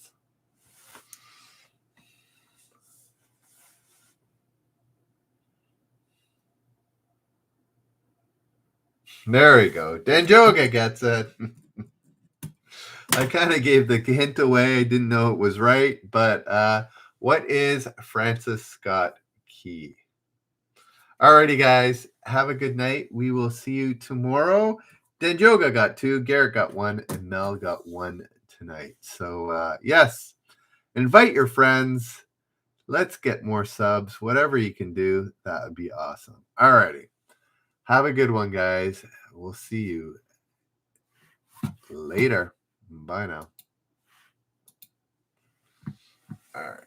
There we go. Denjoga gets it. I kind of gave the hint away. I didn't know it was right, but what is Francis Scott Key? Alrighty, guys. Have a good night. We will see you tomorrow. Denjoga got 2, Garrett got 1, and Mel got 1 tonight. So yes, invite your friends. Let's get more subs. Whatever you can do, that would be awesome. Alrighty. Have a good one, guys. We'll see you later. Bye now. All right.